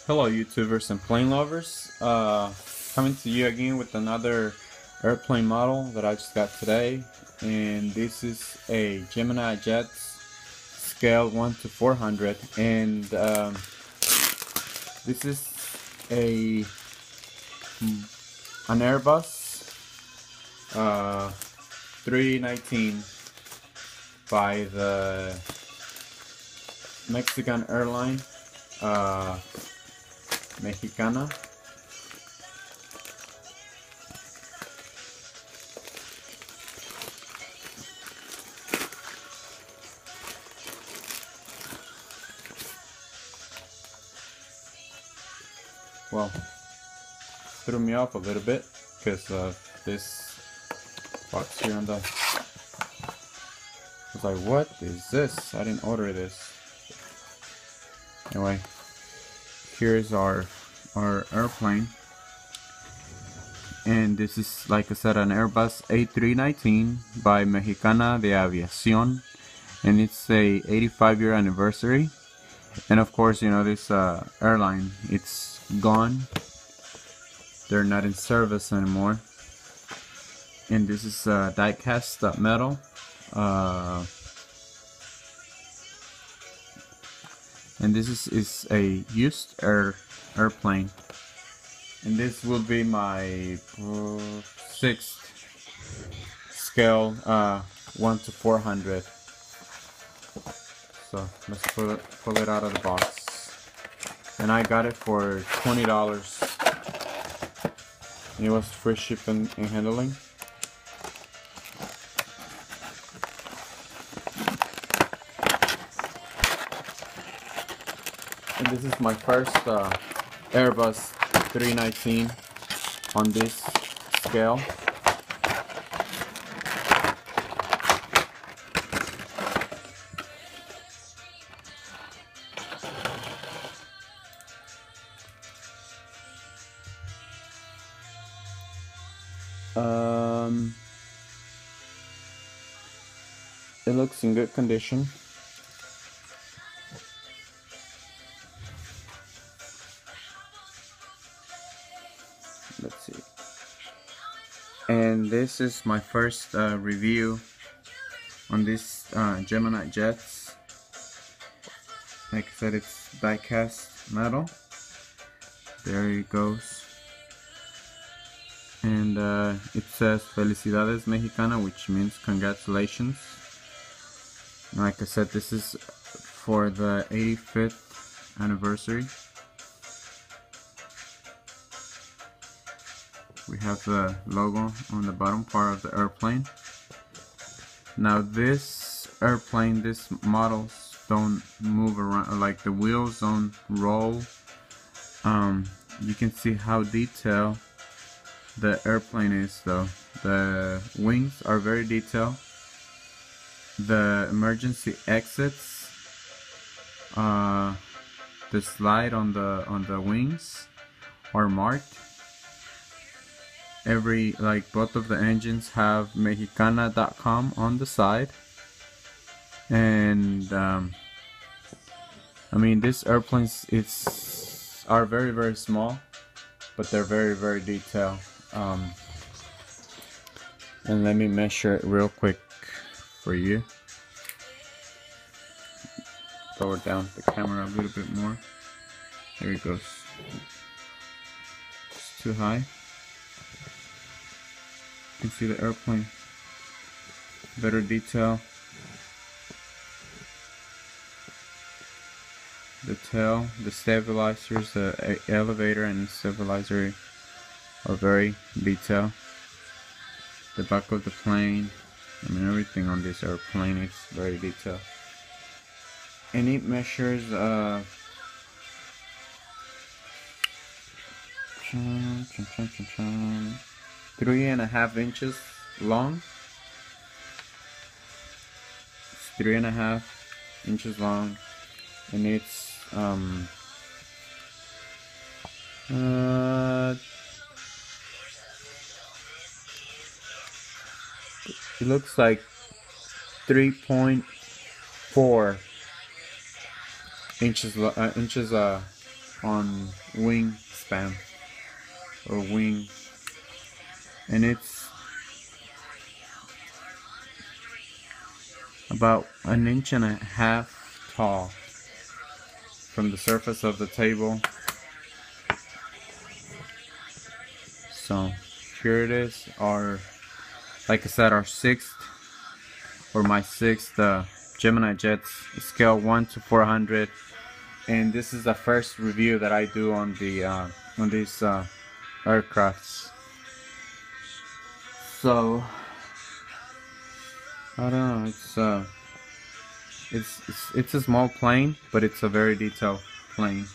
Hello YouTubers and plane lovers, coming to you again with another airplane model that I just got today, and this is a Gemini Jets scale 1 to 400, and this is an Airbus 319 by the Mexican airline, Mexicana. Well, threw me off a little bit because of this box here on the. I was like, what is this? I didn't order this. Anyway, here's our airplane, and this is, like I said, an Airbus A319 by Mexicana de Aviacion, and it's a 85-year anniversary. And of course, you know, this airline, it's gone. They're not in service anymore. And this is die-cast metal. And this is a used airplane, and this will be my 6th scale 1 to 400. So let's pull it out of the box, and I got it for $20, and it was free shipping and handling. And this is my first Airbus 319 on this scale. It looks in good condition. Let's see. And this is my first review on this Gemini Jets. Like I said, it's die-cast metal. There it goes. And it says Felicidades Mexicana, which means congratulations. And like I said, this is for the 85th anniversary. We have the logo on the bottom part of the airplane. Now this airplane, these models don't move around, like the wheels don't roll. You can see how detailed the airplane is though. The wings are very detailed. The emergency exits, the slide on the wings are marked. Both of the engines have Mexicana.com on the side, and I mean, these airplanes are very, very small, but they're very, very detailed. And let me measure it real quick for you. Lower down the camera a little bit more. There it goes. It's too high. You can see the airplane, better detail. The tail, the stabilizers, the elevator and stabilizer are very detailed. The back of the plane, I mean, everything on this airplane is very detailed. And it measures 3.5 inches long. It's 3.5 inches long, and it's it looks like 3.4 inches on wingspan or wing, and it's about 1.5 inches tall from the surface of the table. So here it is, our, like I said, our sixth, or my sixth Gemini jets, scale 1 to 400, and this is the first review that I do on the on these aircrafts. So I don't know, it's a small plane, but it's a very detailed plane.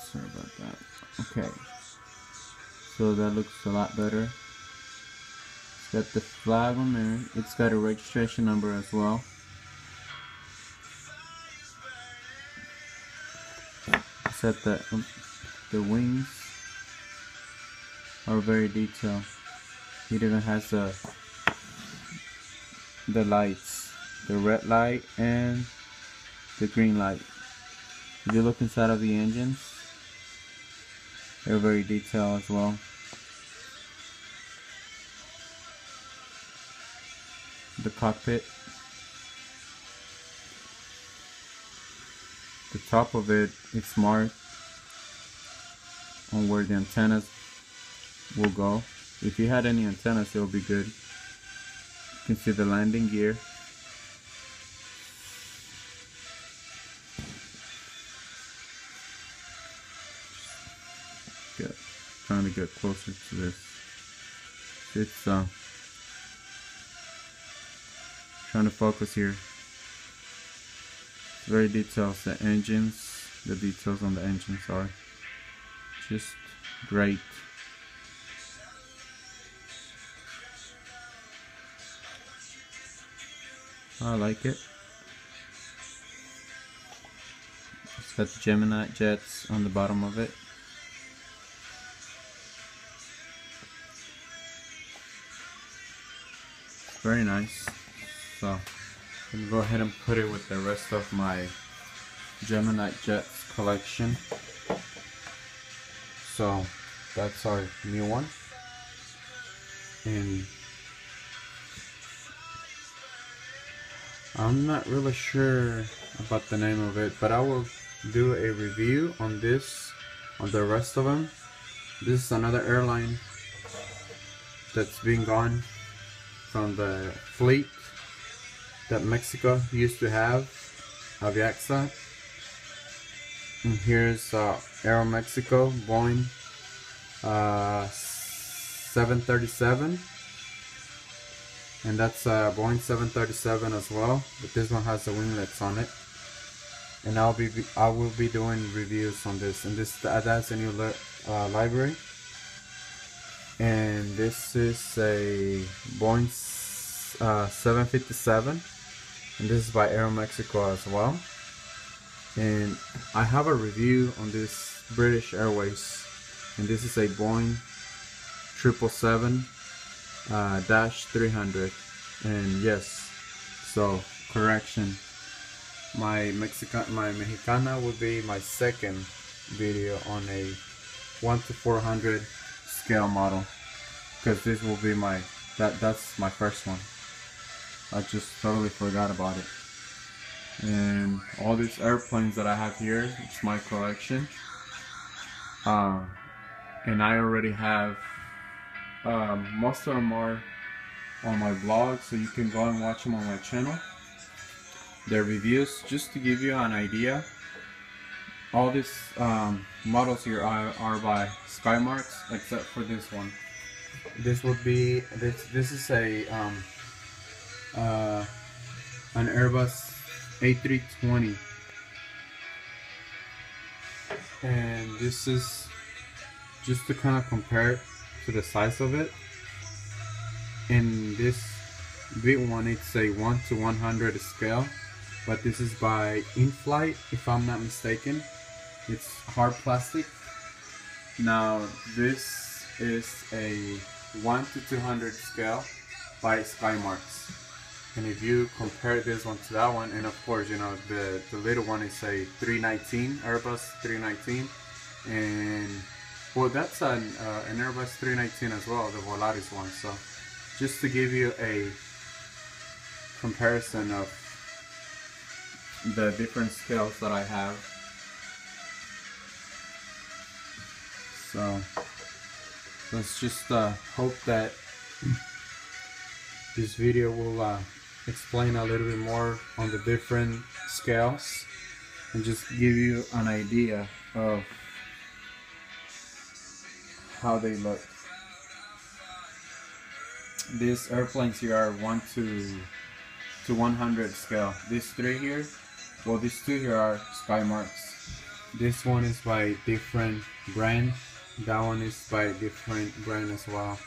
Sorry about that. Okay, so that looks a lot better. It's got the flag on there. It's got a registration number as well. It's got the wings are very detailed. It even has the lights, the red light and the green light. If you look inside of the engines, they're very detailed as well. The cockpit, the top of it, it's marked on where the antennas will go. If you had any antennas, it will be good. You can see the landing gear. Trying to get closer to this. It's trying to focus here. It's very detailed. The engines, the details on the engines are just great. I like it. It's got the Gemini jets on the bottom of it. Very nice. So I'm gonna go ahead and put it with the rest of my Gemini jets collection. So that's our new one, and I'm not really sure about the name of it, but I will do a review on this, on the rest of them. This is another airline that's been gone from the fleet that Mexico used to have, Aviacion. And here's Aeromexico Boeing 737, and that's Boeing 737 as well, but this one has the winglets on it. And I will be doing reviews on this, and that's a new library. And this is a Boeing 757, and this is by Aeromexico as well. And I have a review on this British Airways, and this is a Boeing 777-300. And yes, so correction, my Mexicana will be my second video on a 1 to 400 scale model, because this will be my that's my first one. I just totally forgot about it. And all these airplanes that I have here, it's my collection. And I already have most of them are on my blog, so you can go and watch them on my channel. Their reviews, just to give you an idea. All these models here are by Skymarks, except for this one. This would be this is a an Airbus A320, and this is just to kind of compare it to the size of it. In this big one, it's a 1 to 100 scale, but this is by In-Flight, if I'm not mistaken. It's hard plastic. Now this is a 1 to 200 scale by Skymarks, And if you compare this one to that one, and of course, you know, the little one is a 319, Airbus 319, and well, that's an Airbus 319 as well, the Volaris one. So just to give you a comparison of the different scales that I have. So let's just hope that this video will explain a little bit more on the different scales and just give you an idea of how they look. These airplanes here are 1 to 100 scale. These three here, well, these two here are Skymarks. This one is by different brand. That one is by different brand as well.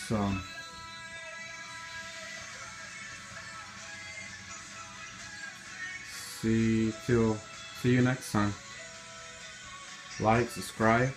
So see you next time. Like, subscribe,